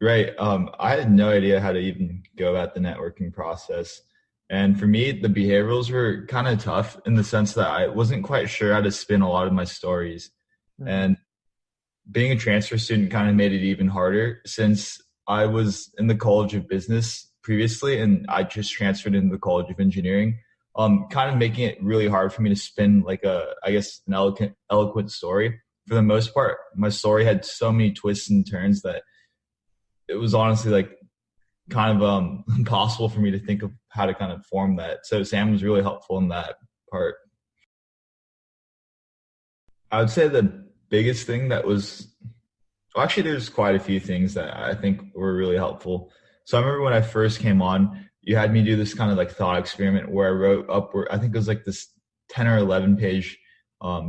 Right. I had no idea how to even go about the networking process. And for me, the behaviorals were kind of tough in the sense that I wasn't quite sure how to spin a lot of my stories. Hmm. And being a transfer student kind of made it even harder since I was in the College of Business previously and I just transferred into the College of Engineering. Kind of making it really hard for me to spin like I guess, an eloquent story. For the most part, my story had so many twists and turns that it was honestly like kind of impossible for me to think of how to kind of form that. So Sam was really helpful in that part. I would say the biggest thing that was well, actually there's quite a few things that I think were really helpful. So I remember when I first came on, you had me do this kind of like thought experiment where I wrote up where I think it was like this 10 or 11 page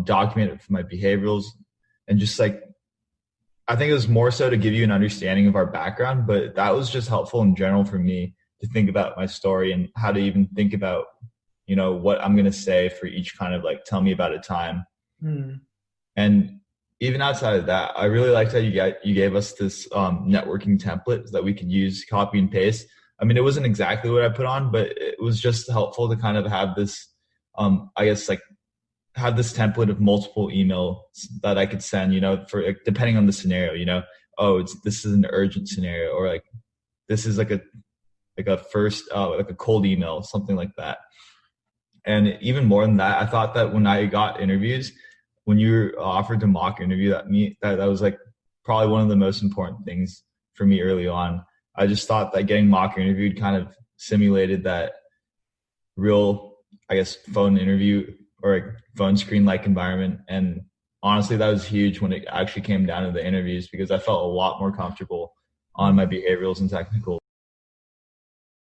document for my behaviorals and just like I think it was more so to give you an understanding of our background, but that was just helpful in general for me to think about my story and how to even think about, what I'm going to say for each kind of like tell me about a time. Hmm. And even outside of that, I really liked how you gave us this networking template that we could use, copy and paste. I mean, it wasn't exactly what I put on, but it was just helpful to kind of have this, I guess, like have this template of multiple emails that I could send, for like, depending on the scenario, oh, this is an urgent scenario, or like this is like a first like a cold email, something like that. And even more than that, I thought that when I got interviews, when you were offered to mock interview that was like probably one of the most important things for me early on. I just thought that getting mock interviewed kind of simulated that real, I guess, phone interview or like phone screen like environment. And honestly, that was huge when it actually came down to the interviews because I felt a lot more comfortable on my behaviorals and technical.